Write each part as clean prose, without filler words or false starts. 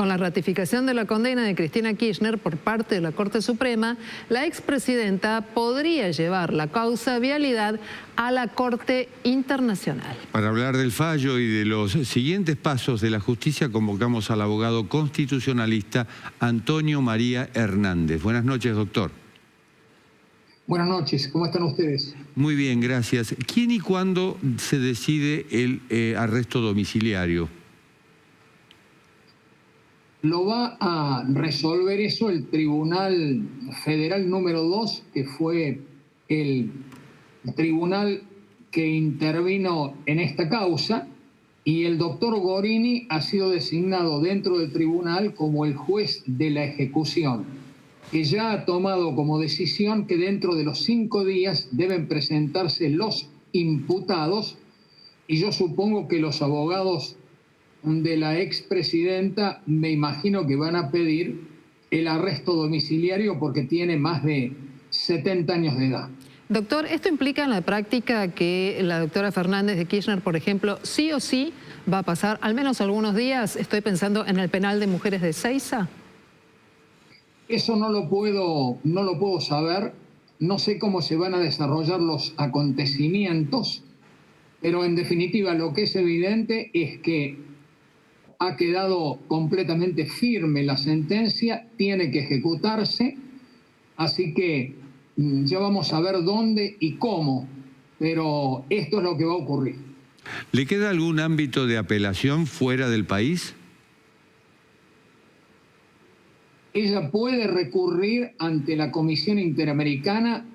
Con la ratificación de la condena de Cristina Kirchner por parte de la Corte Suprema, la expresidenta podría llevar la causa vialidad a la Corte Internacional. Para hablar del fallo y de los siguientes pasos de la justicia, convocamos al abogado constitucionalista Antonio María Hernández. Buenas noches, doctor. Buenas noches, ¿cómo están ustedes? Muy bien, gracias. ¿Quién y cuándo se decide el arresto domiciliario? Lo va a resolver eso el Tribunal Federal número 2, que fue el tribunal que intervino en esta causa, y el doctor Gorini ha sido designado dentro del tribunal como el juez de la ejecución, que ya ha tomado como decisión que dentro de los 5 días deben presentarse los imputados, y yo supongo que los abogados de la expresidenta me imagino que van a pedir el arresto domiciliario porque tiene más de 70 años de edad. Doctor, ¿esto implica en la práctica que la doctora Fernández de Kirchner, por ejemplo, sí o sí va a pasar al menos algunos días, estoy pensando en el penal de mujeres de Seiza? Eso no lo puedo saber, no sé cómo se van a desarrollar los acontecimientos, pero en definitiva lo que es evidente es que ha quedado completamente firme la sentencia, tiene que ejecutarse, así que ya vamos a ver dónde y cómo, pero esto es lo que va a ocurrir. ¿Le queda algún ámbito de apelación fuera del país? Ella puede recurrir ante la Comisión Interamericana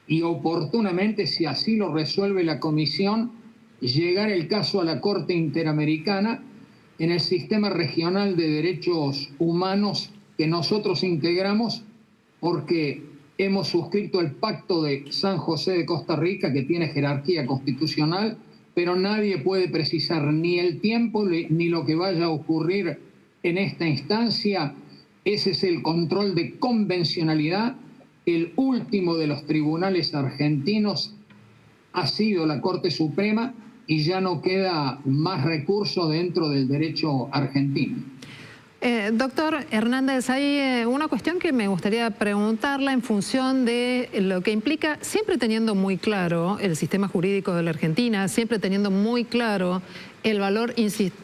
y oportunamente, si así lo resuelve la Comisión, llegar el caso a la Corte Interamericana en el sistema regional de derechos humanos que nosotros integramos porque hemos suscrito el Pacto de San José de Costa Rica, que tiene jerarquía constitucional, pero nadie puede precisar ni el tiempo ni lo que vaya a ocurrir en esta instancia. Ese es el control de convencionalidad. El último de los tribunales argentinos ha sido la Corte Suprema y ya no queda más recurso dentro del derecho argentino. Doctor Hernández, hay una cuestión que me gustaría preguntarla en función de lo que implica, siempre teniendo muy claro el sistema jurídico de la Argentina, siempre teniendo muy claro el valor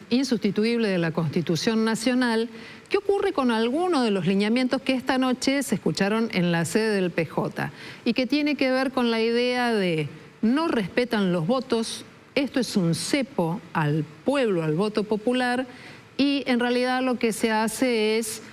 insustituible de la Constitución Nacional. ¿Qué ocurre con algunos de los lineamientos que esta noche se escucharon en la sede del PJ? Y que tiene que ver con la idea de no respetan los votos, esto es un cepo al pueblo, al voto popular, y en realidad lo que se hace es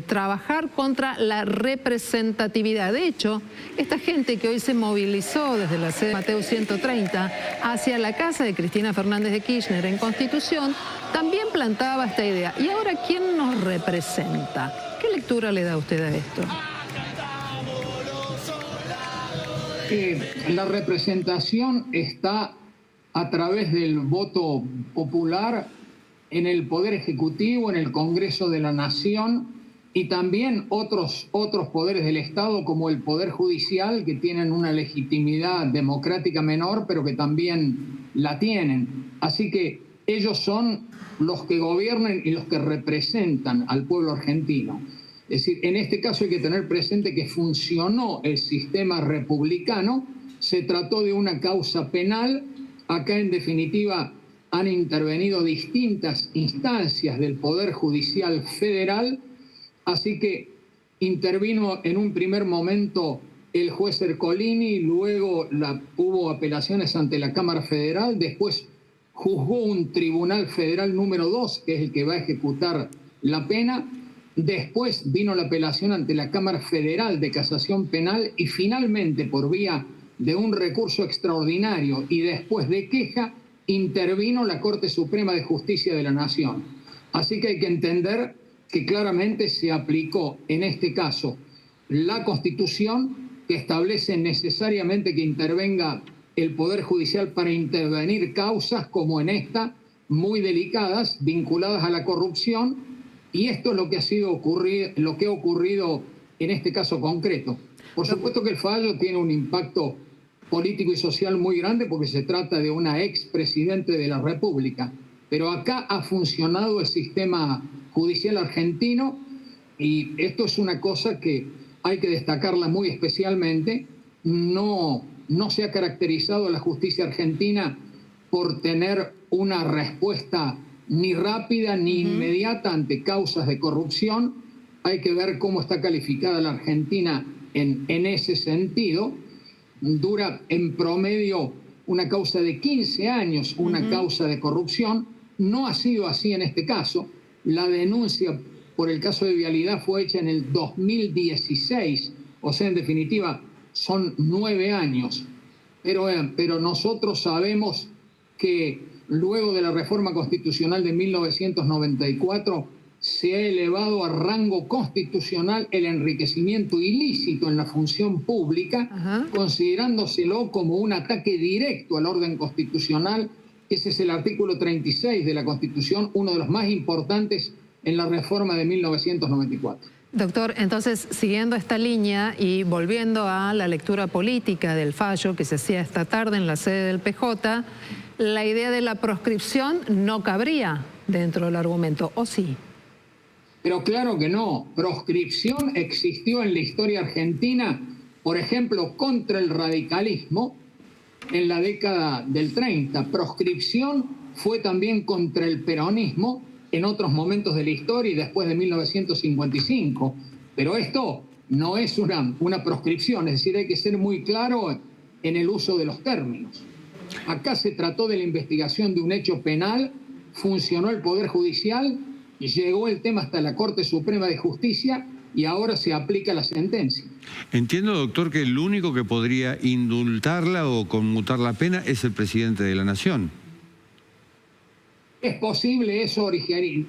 trabajar contra la representatividad. De hecho, esta gente que hoy se movilizó desde la sede de Mateo 130 hacia la casa de Cristina Fernández de Kirchner en Constitución, también plantaba esta idea. ¿Y ahora quién nos representa? ¿Qué lectura le da usted a esto? La representación está a través del voto popular en el Poder Ejecutivo, en el Congreso de la Nación y también otros poderes del Estado como el Poder Judicial, que tienen una legitimidad democrática menor, pero que también la tienen. Así que ellos son los que gobiernan y los que representan al pueblo argentino. Es decir, en este caso hay que tener presente que funcionó el sistema republicano, se trató de una causa penal, acá en definitiva han intervenido distintas instancias del Poder Judicial Federal, así que intervino en un primer momento el juez Ercolini, luego hubo apelaciones ante la Cámara Federal, después juzgó un Tribunal Federal número 2, que es el que va a ejecutar la pena. Después vino la apelación ante la Cámara Federal de Casación Penal y finalmente por vía de un recurso extraordinario y después de queja intervino la Corte Suprema de Justicia de la Nación. Así que hay que entender que claramente se aplicó en este caso la Constitución, que establece necesariamente que intervenga el Poder Judicial para intervenir causas como en esta, muy delicadas, vinculadas a la corrupción. Y esto es lo que ha ocurrido en este caso concreto. Por supuesto que el fallo tiene un impacto político y social muy grande porque se trata de una expresidente de la República. pero acá ha funcionado el sistema judicial argentino y esto es una cosa que hay que destacarla muy especialmente. No se ha caracterizado la justicia argentina por tener una respuesta ni rápida ni inmediata ante causas de corrupción. Hay que ver cómo está calificada la Argentina en ese sentido. Dura en promedio una causa de 15 años, una causa de corrupción. No ha sido así en este caso. La denuncia por el caso de vialidad fue hecha en el 2016, o sea, en definitiva, son 9 años. Pero nosotros sabemos que luego de la reforma constitucional de 1994 se ha elevado a rango constitucional el enriquecimiento ilícito en la función pública, considerándoselo como un ataque directo al orden constitucional. Ese es el artículo 36 de la Constitución, uno de los más importantes en la reforma de 1994. Doctor, entonces, siguiendo esta línea y volviendo a la lectura política del fallo que se hacía esta tarde en la sede del PJ, la idea de la proscripción no cabría dentro del argumento, ¿o sí? Pero claro que no. Proscripción existió en la historia argentina, por ejemplo, contra el radicalismo en la década del 30. Proscripción fue también contra el peronismo en otros momentos de la historia y después de 1955. Pero esto no es una proscripción, es decir, hay que ser muy claro en el uso de los términos. Acá se trató de la investigación de un hecho penal, funcionó el Poder Judicial, llegó el tema hasta la Corte Suprema de Justicia y ahora se aplica la sentencia. Entiendo, doctor, que el único que podría indultarla o conmutar la pena es el presidente de la Nación. Es posible, eso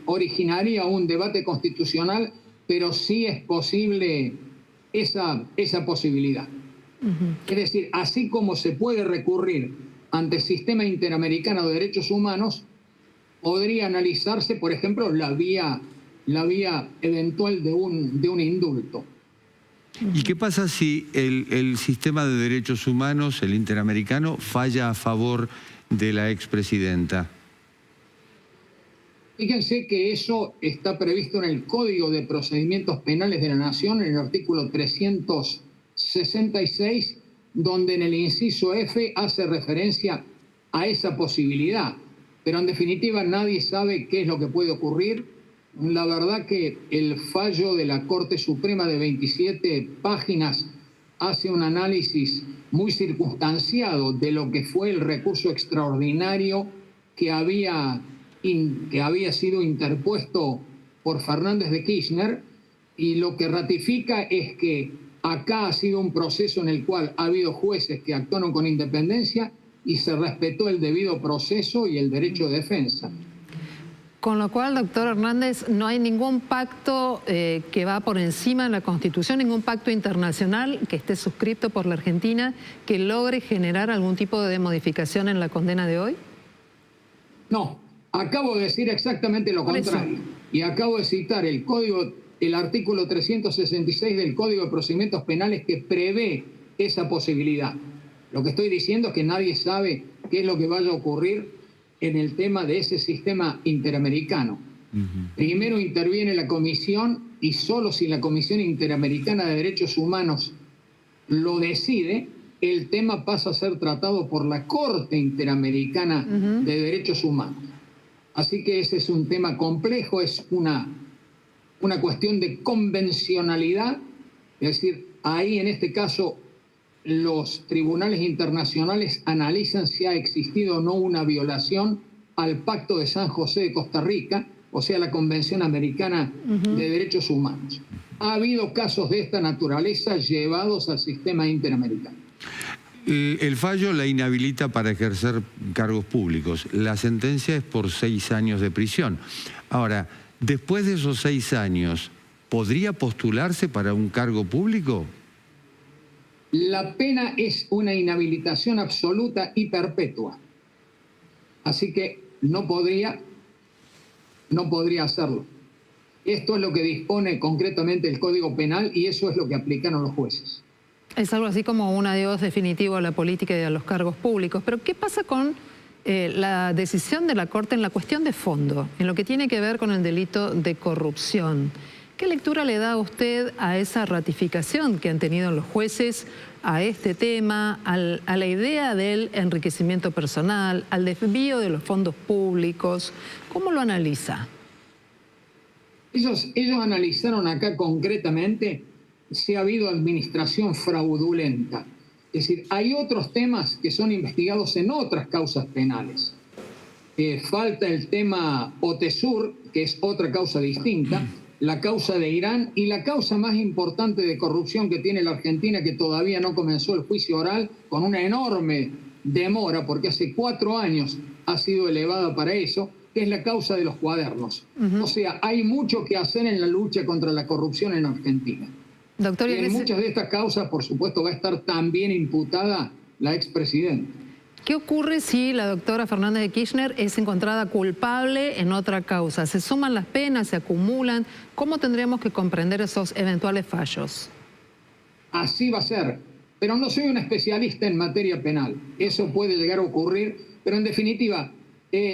originaría un debate constitucional, pero sí es posible esa posibilidad. Es decir, así como se puede recurrir ante el Sistema Interamericano de Derechos Humanos, podría analizarse, por ejemplo, la vía eventual de un indulto. ¿Y qué pasa si el sistema de derechos humanos, el interamericano, falla a favor de la expresidenta? Fíjense que eso está previsto en el Código de Procedimientos Penales de la Nación, en el artículo 366, donde en el inciso F hace referencia a esa posibilidad. Pero en definitiva nadie sabe qué es lo que puede ocurrir. La verdad que el fallo de la Corte Suprema de 27 páginas hace un análisis muy circunstanciado de lo que fue el recurso extraordinario que había sido interpuesto por Fernández de Kirchner, y lo que ratifica es que acá ha sido un proceso en el cual ha habido jueces que actuaron con independencia y se respetó el debido proceso y el derecho de defensa. Con lo cual, doctor Hernández, no hay ningún pacto que va por encima de la Constitución, ningún pacto internacional que esté suscrito por la Argentina que logre generar algún tipo de modificación en la condena de hoy. No, acabo de decir exactamente lo contrario. Y acabo de citar el artículo 366 del Código de Procedimientos Penales que prevé esa posibilidad. Lo que estoy diciendo es que nadie sabe qué es lo que vaya a ocurrir en el tema de ese sistema interamericano. Primero interviene la Comisión y solo si la Comisión Interamericana de Derechos Humanos lo decide, el tema pasa a ser tratado por la Corte Interamericana de Derechos Humanos. Así que ese es un tema complejo, es una cuestión de convencionalidad, es decir, ahí en este caso los tribunales internacionales analizan si ha existido o no una violación al Pacto de San José de Costa Rica, o sea, la Convención Americana de Derechos Humanos. Ha habido casos de esta naturaleza llevados al sistema interamericano. El fallo la inhabilita para ejercer cargos públicos. La sentencia es por 6 años de prisión. Ahora, después de esos 6 años, ¿podría postularse para un cargo público? La pena es una inhabilitación absoluta y perpetua. Así que no podría hacerlo. Esto es lo que dispone concretamente el Código Penal y eso es lo que aplicaron los jueces. Es algo así como un adiós definitivo a la política y a los cargos públicos. Pero ¿qué pasa con la decisión de la Corte en la cuestión de fondo, en lo que tiene que ver con el delito de corrupción. ¿Qué lectura le da usted a esa ratificación que han tenido los jueces a este tema, a la idea del enriquecimiento personal, al desvío de los fondos públicos? ¿Cómo lo analiza? Ellos analizaron acá concretamente si ha habido administración fraudulenta. Es decir, hay otros temas que son investigados en otras causas penales. Falta el tema Otesur, que es otra causa distinta, la causa de Irán y la causa más importante de corrupción que tiene la Argentina, que todavía no comenzó el juicio oral, con una enorme demora, porque hace 4 años ha sido elevada para eso, que es la causa de los cuadernos. O sea, hay mucho que hacer en la lucha contra la corrupción en Argentina. Doctor, y en muchas de estas causas, por supuesto, va a estar también imputada la expresidenta. ¿Qué ocurre si la doctora Fernández de Kirchner es encontrada culpable en otra causa? ¿Se suman las penas, se acumulan? ¿Cómo tendríamos que comprender esos eventuales fallos? Así va a ser, pero no soy un especialista en materia penal. Eso puede llegar a ocurrir, pero en definitiva,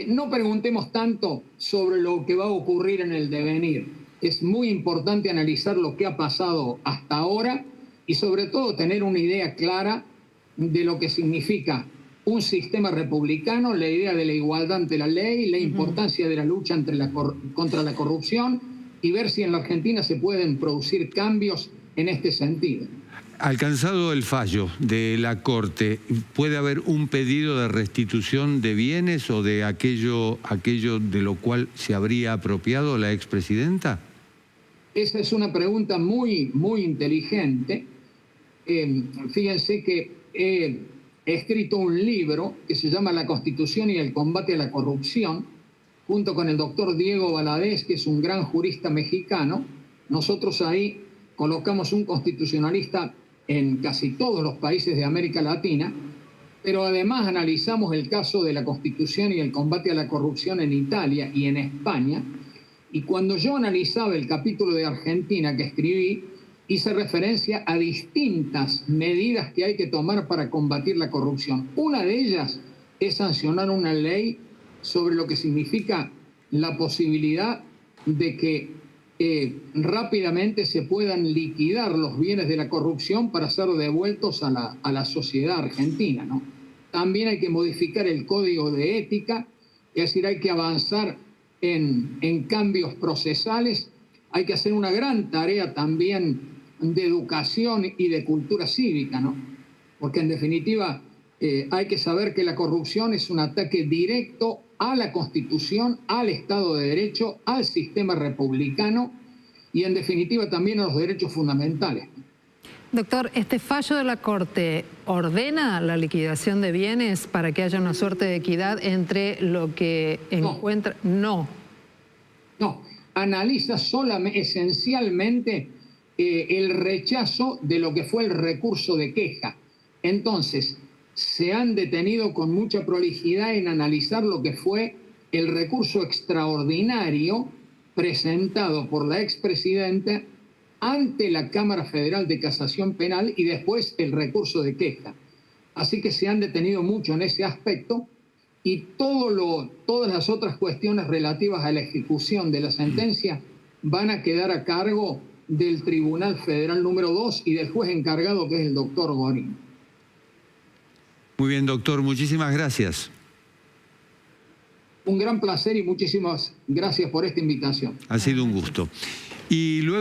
no preguntemos tanto sobre lo que va a ocurrir en el devenir. Es muy importante analizar lo que ha pasado hasta ahora y sobre todo tener una idea clara de lo que significa un sistema republicano, la idea de la igualdad ante la ley, la importancia de la lucha contra la corrupción y ver si en la Argentina se pueden producir cambios en este sentido. Alcanzado el fallo de la Corte, ¿puede haber un pedido de restitución de bienes o de aquello de lo cual se habría apropiado la expresidenta? Esa es una pregunta muy inteligente. Fíjense que he escrito un libro que se llama La Constitución y el combate a la corrupción, junto con el doctor Diego Valadez, que es un gran jurista mexicano. Nosotros ahí colocamos un constitucionalista en casi todos los países de América Latina, pero además analizamos el caso de la Constitución y el combate a la corrupción en Italia y en España. Y cuando yo analizaba el capítulo de Argentina que escribí, hice referencia a distintas medidas que hay que tomar para combatir la corrupción. Una de ellas es sancionar una ley sobre lo que significa la posibilidad de que rápidamente se puedan liquidar los bienes de la corrupción para ser devueltos a la sociedad argentina, ¿no? También hay que modificar el código de ética, es decir, hay que avanzar en cambios procesales, hay que hacer una gran tarea también de educación y de cultura cívica, ¿no? Porque en definitiva hay que saber que la corrupción es un ataque directo a la Constitución, al Estado de Derecho, al sistema republicano y en definitiva también a los derechos fundamentales. Doctor, ¿este fallo de la Corte ordena la liquidación de bienes para que haya una suerte de equidad entre lo que encuentra? No, analiza solamente, esencialmente, el rechazo de lo que fue el recurso de queja. Entonces, se han detenido con mucha prolijidad en analizar lo que fue el recurso extraordinario presentado por la expresidenta ante la Cámara Federal de Casación Penal y después el recurso de queja. Así que se han detenido mucho en ese aspecto y todas las otras cuestiones relativas a la ejecución de la sentencia van a quedar a cargo del Tribunal Federal número 2 y del juez encargado, que es el doctor Gorín. Muy bien, doctor, muchísimas gracias. Un gran placer y muchísimas gracias por esta invitación. Ha sido un gusto. Y luego